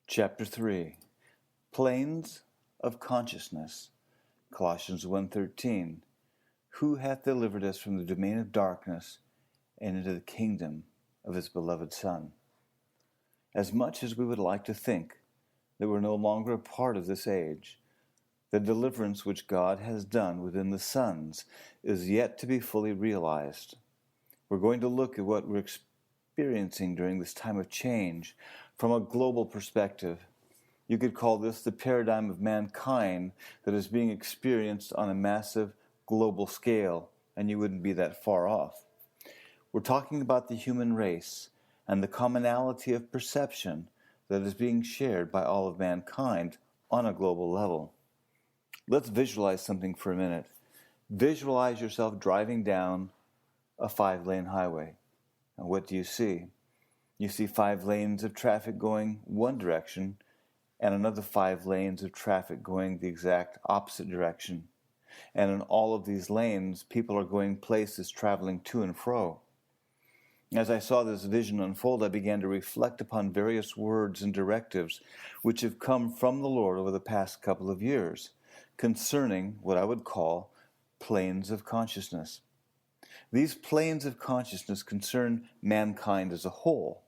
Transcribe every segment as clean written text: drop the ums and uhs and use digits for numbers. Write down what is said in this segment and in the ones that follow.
Chapter 3, Planes of Consciousness, Colossians 1:13. Who hath delivered us from the domain of darkness and into the kingdom of his beloved Son? As much as we would like to think that we're no longer a part of this age, the deliverance which God has done within the sons is yet to be fully realized. We're going to look at what we're experiencing during this time of change from a global perspective. You could call this the paradigm of mankind that is being experienced on a massive global scale, and you wouldn't be that far off. We're talking about the human race and the commonality of perception that is being shared by all of mankind on a global level. Let's visualize something for a minute. Visualize yourself driving down a 5-lane highway. And what do you see? You see 5 lanes of traffic going one direction and another 5 lanes of traffic going the exact opposite direction. And in all of these lanes, people are going places, traveling to and fro. As I saw this vision unfold, I began to reflect upon various words and directives which have come from the Lord over the past couple of years concerning what I would call planes of consciousness. These planes of consciousness concern mankind as a whole.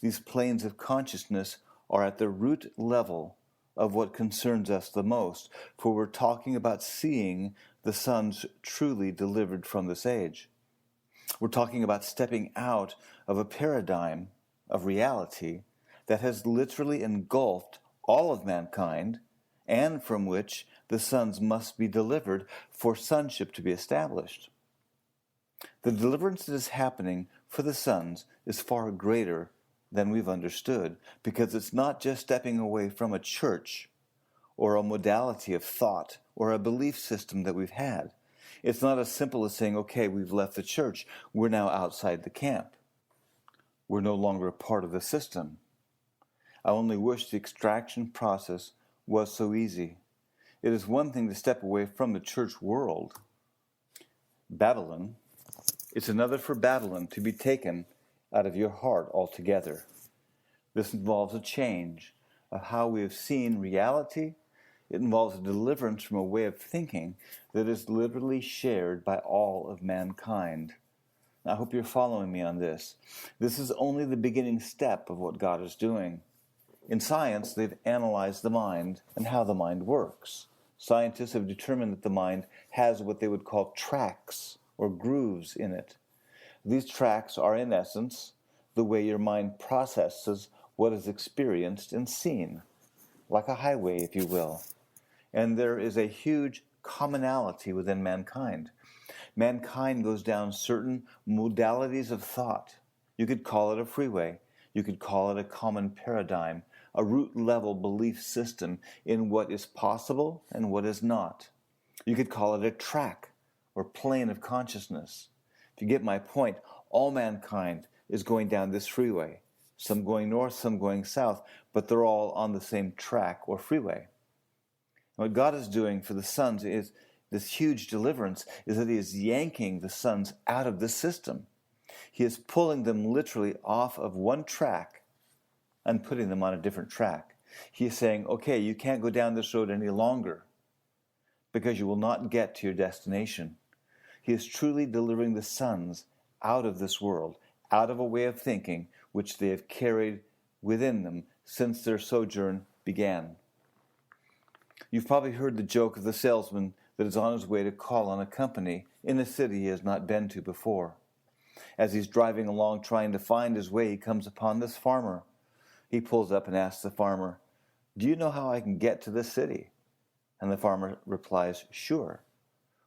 These planes of consciousness are at the root level of what concerns us the most, for we're talking about seeing the sons truly delivered from this age. We're talking about stepping out of a paradigm of reality that has literally engulfed all of mankind and from which the sons must be delivered for sonship to be established. The deliverance that is happening for the sons is far greater than we've understood, because it's not just stepping away from a church or a modality of thought or a belief system that we've had. It's not as simple as saying, okay, we've left the church, we're now outside the camp. We're no longer a part of the system. I only wish the extraction process was so easy. It is one thing to step away from the church world, Babylon. It's another for Babylon to be taken out of your heart altogether. This involves a change of how we have seen reality. It involves a deliverance from a way of thinking that is literally shared by all of mankind. Now, I hope you're following me on this. This is only the beginning step of what God is doing. In science, they've analyzed the mind and how the mind works. Scientists have determined that the mind has what they would call tracks or grooves in it. These tracks are, in essence, the way your mind processes what is experienced and seen, like a highway, if you will. And there is a huge commonality within mankind. Mankind goes down certain modalities of thought. You could call it a freeway. You could call it a common paradigm, a root-level belief system in what is possible and what is not. You could call it a track or plane of consciousness. If you get my point, all mankind is going down this freeway. Some going north, some going south, but they're all on the same track or freeway. What God is doing for the sons is this huge deliverance, is that He is yanking the sons out of the system. He is pulling them literally off of one track and putting them on a different track. He is saying, okay, you can't go down this road any longer because you will not get to your destination. He is truly delivering the sons out of this world, out of a way of thinking which they have carried within them since their sojourn began. You've probably heard the joke of the salesman that is on his way to call on a company in a city he has not been to before. As he's driving along trying to find his way, he comes upon this farmer. He pulls up and asks the farmer, "Do you know how I can get to this city?" And the farmer replies, "Sure."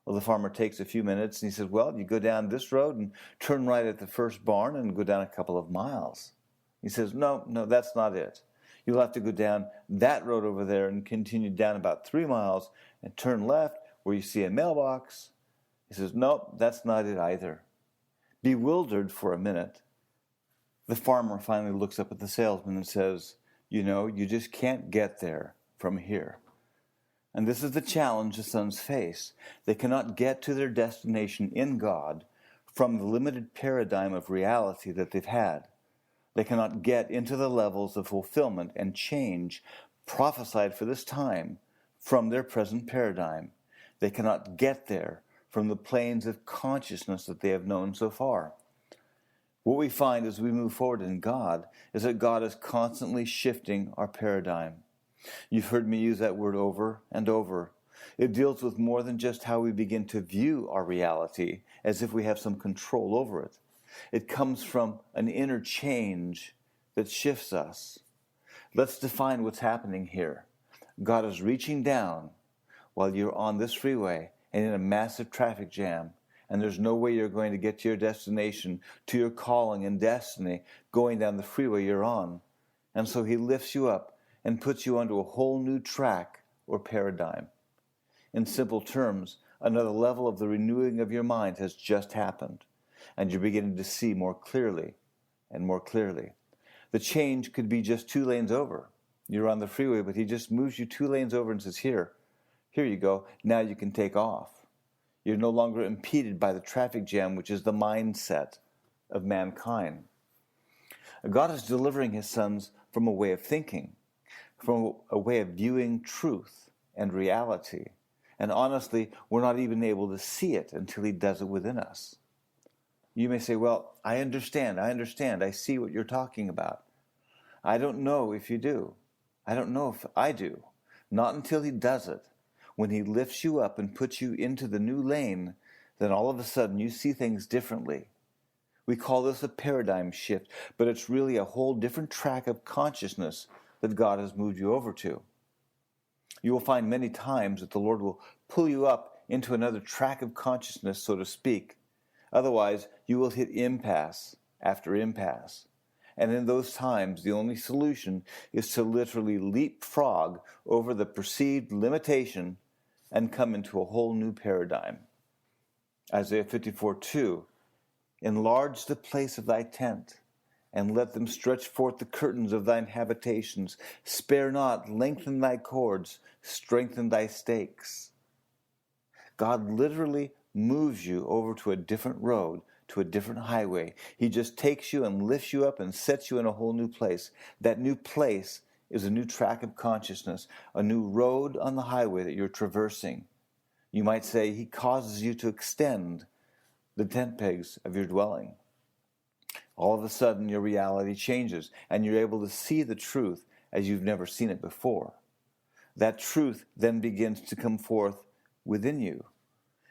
Well, the farmer takes a few minutes and he says, "Well, you go down this road and turn right at the first barn and go down a couple of miles." He says, No, that's not it. You'll have to go down that road over there and continue down about 3 miles and turn left where you see a mailbox. He says, "No, that's not it either." Bewildered for a minute, the farmer finally looks up at the salesman and says, "You just can't get there from here." And this is the challenge the sons face. They cannot get to their destination in God from the limited paradigm of reality that they've had. They cannot get into the levels of fulfillment and change prophesied for this time from their present paradigm. They cannot get there from the planes of consciousness that they have known so far. What we find as we move forward in God is that God is constantly shifting our paradigm. You've heard me use that word over and over. It deals with more than just how we begin to view our reality as if we have some control over it. It comes from an inner change that shifts us. Let's define what's happening here. God is reaching down while you're on this freeway and in a massive traffic jam, and there's no way you're going to get to your destination, to your calling and destiny, going down the freeway you're on. And so he lifts you up and puts you onto a whole new track or paradigm. In simple terms, another level of the renewing of your mind has just happened, and you're beginning to see more clearly and more clearly. The change could be just 2 lanes over. You're on the freeway, but he just moves you 2 lanes over and says, here you go, now you can take off. You're no longer impeded by the traffic jam, which is the mindset of mankind. God is delivering his sons from a way of thinking, from a way of viewing truth and reality. And honestly, we're not even able to see it until he does it within us. You may say, well, I understand, I see what you're talking about. I don't know if you do. I don't know if I do. Not until he does it. When he lifts you up and puts you into the new lane, then all of a sudden you see things differently. We call this a paradigm shift, but it's really a whole different track of consciousness that God has moved you over to. You will find many times that the Lord will pull you up into another track of consciousness, so to speak. Otherwise, you will hit impasse after impasse. And in those times, the only solution is to literally leapfrog over the perceived limitation and come into a whole new paradigm. Isaiah 54:2, enlarge the place of thy tent, and let them stretch forth the curtains of thine habitations. Spare not, lengthen thy cords, strengthen thy stakes. God literally moves you over to a different road, to a different highway. He just takes you and lifts you up and sets you in a whole new place. That new place is a new track of consciousness, a new road on the highway that you're traversing. You might say he causes you to extend the tent pegs of your dwelling. All of a sudden, your reality changes, and you're able to see the truth as you've never seen it before. That truth then begins to come forth within you.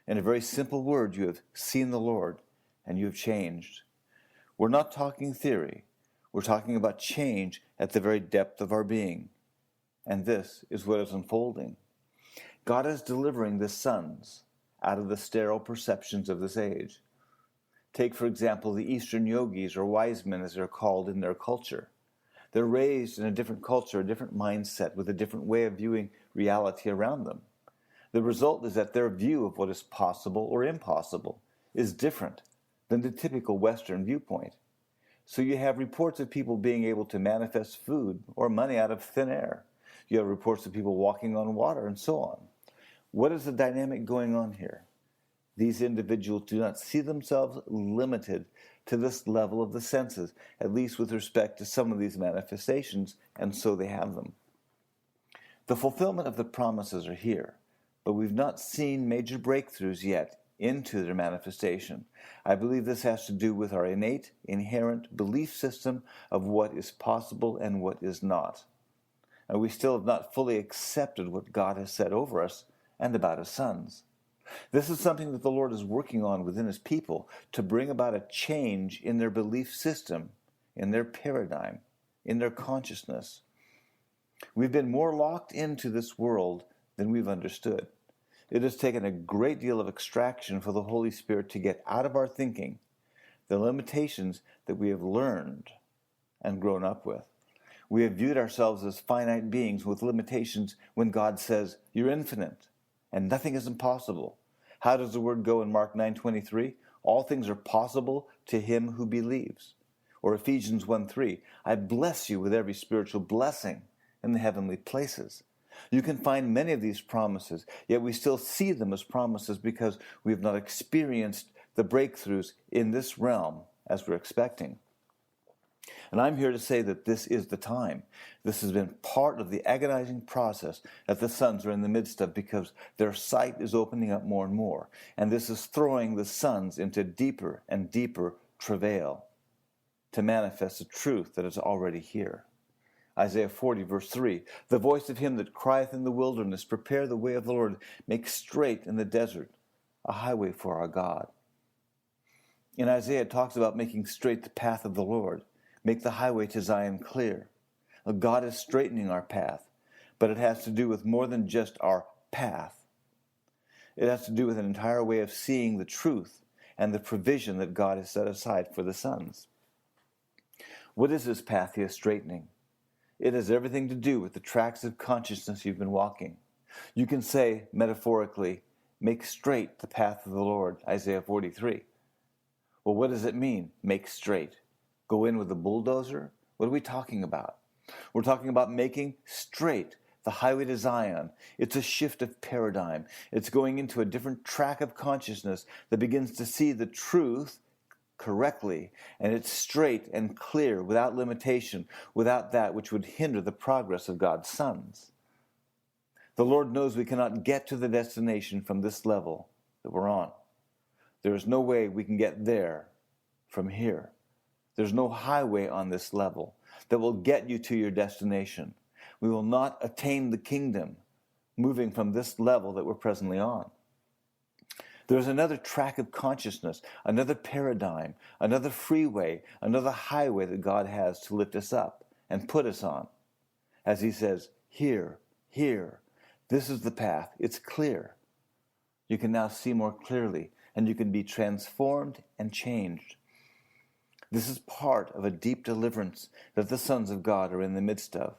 In a very simple word, you have seen the Lord, and you have changed. We're not talking theory. We're talking about change at the very depth of our being. And this is what is unfolding. God is delivering the sons out of the sterile perceptions of this age. Take, for example, the Eastern yogis, or wise men as they're called in their culture. They're raised in a different culture, a different mindset, with a different way of viewing reality around them. The result is that their view of what is possible or impossible is different than the typical Western viewpoint. So you have reports of people being able to manifest food or money out of thin air. You have reports of people walking on water and so on. What is the dynamic going on here? These individuals do not see themselves limited to this level of the senses, at least with respect to some of these manifestations, and so they have them. The fulfillment of the promises are here, but we've not seen major breakthroughs yet into their manifestation. I believe this has to do with our innate, inherent belief system of what is possible and what is not. And we still have not fully accepted what God has said over us and about his sons. This is something that the Lord is working on within his people to bring about a change in their belief system, in their paradigm, in their consciousness. We've been more locked into this world than we've understood. It has taken a great deal of extraction for the Holy Spirit to get out of our thinking the limitations that we have learned and grown up with. We have viewed ourselves as finite beings with limitations when God says, you're infinite and nothing is impossible. How does the word go in Mark 9:23? All things are possible to him who believes. Or Ephesians 1:3, I bless you with every spiritual blessing in the heavenly places. You can find many of these promises, yet we still see them as promises because we have not experienced the breakthroughs in this realm as we're expecting. And I'm here to say that this is the time. This has been part of the agonizing process that the sons are in the midst of, because their sight is opening up more and more. And this is throwing the sons into deeper and deeper travail to manifest the truth that is already here. Isaiah 40, verse 3, the voice of him that crieth in the wilderness, prepare the way of the Lord, make straight in the desert a highway for our God. In Isaiah, it talks about making straight the path of the Lord, make the highway to Zion clear. God is straightening our path, but it has to do with more than just our path. It has to do with an entire way of seeing the truth and the provision that God has set aside for the sons. What is this path he is straightening? It has everything to do with the tracks of consciousness you've been walking. You can say, metaphorically, make straight the path of the Lord, Isaiah 43. Well, what does it mean, make straight? Go in with a bulldozer? What are we talking about? We're talking about making straight the highway to Zion. It's a shift of paradigm. It's going into a different track of consciousness that begins to see the truth correctly, and it's straight and clear, without limitation, without that which would hinder the progress of God's sons. The Lord knows we cannot get to the destination from this level that we're on. There is no way we can get there from here. There's no highway on this level that will get you to your destination. We will not attain the kingdom moving from this level that we're presently on. There's another track of consciousness, another paradigm, another freeway, another highway that God has to lift us up and put us on. As he says, here, this is the path. It's clear. You can now see more clearly, and you can be transformed and changed. This is part of a deep deliverance that the sons of God are in the midst of.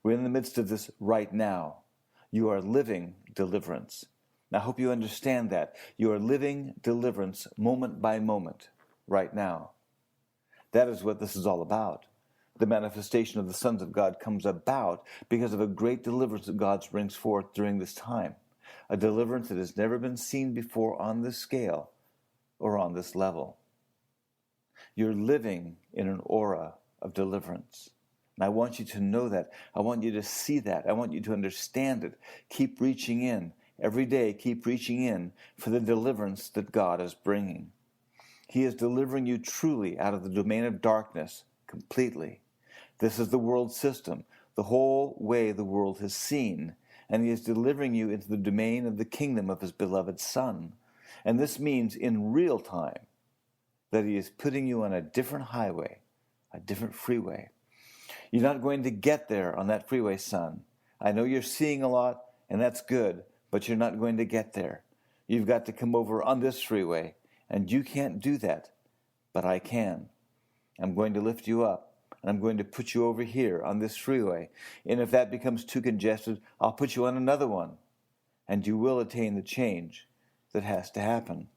We're in the midst of this right now. You are living deliverance. I hope you understand that. You are living deliverance moment by moment right now. That is what this is all about. The manifestation of the sons of God comes about because of a great deliverance that God brings forth during this time. A deliverance that has never been seen before on this scale or on this level. You're living in an aura of deliverance. And I want you to know that. I want you to see that. I want you to understand it. Keep reaching in. Every day, keep reaching in for the deliverance that God is bringing. He is delivering you truly out of the domain of darkness completely. This is the world system, the whole way the world has seen, and he is delivering you into the domain of the kingdom of his beloved Son. And this means in real time that he is putting you on a different highway, a different freeway. You're not going to get there on that freeway, son. I know you're seeing a lot, and that's good, but you're not going to get there. You've got to come over on this freeway, and you can't do that, but I can. I'm going to lift you up, and I'm going to put you over here on this freeway, and if that becomes too congested, I'll put you on another one, and you will attain the change that has to happen.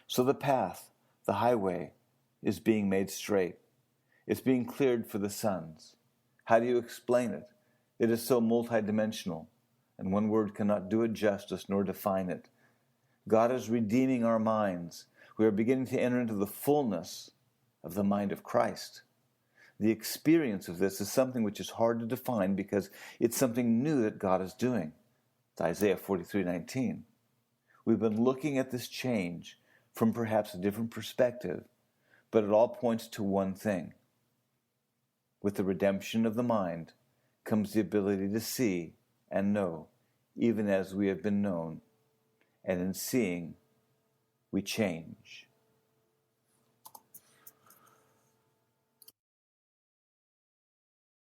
So the path, the highway, is being made straight. It's being cleared for the sons. How do you explain it? It is so multidimensional, and one word cannot do it justice nor define it. God is redeeming our minds. We are beginning to enter into the fullness of the mind of Christ. The experience of this is something which is hard to define because it's something new that God is doing. It's Isaiah 43:19. We've been looking at this change from perhaps a different perspective, but it all points to one thing. With the redemption of the mind comes the ability to see and know, even as we have been known, and in seeing, we change.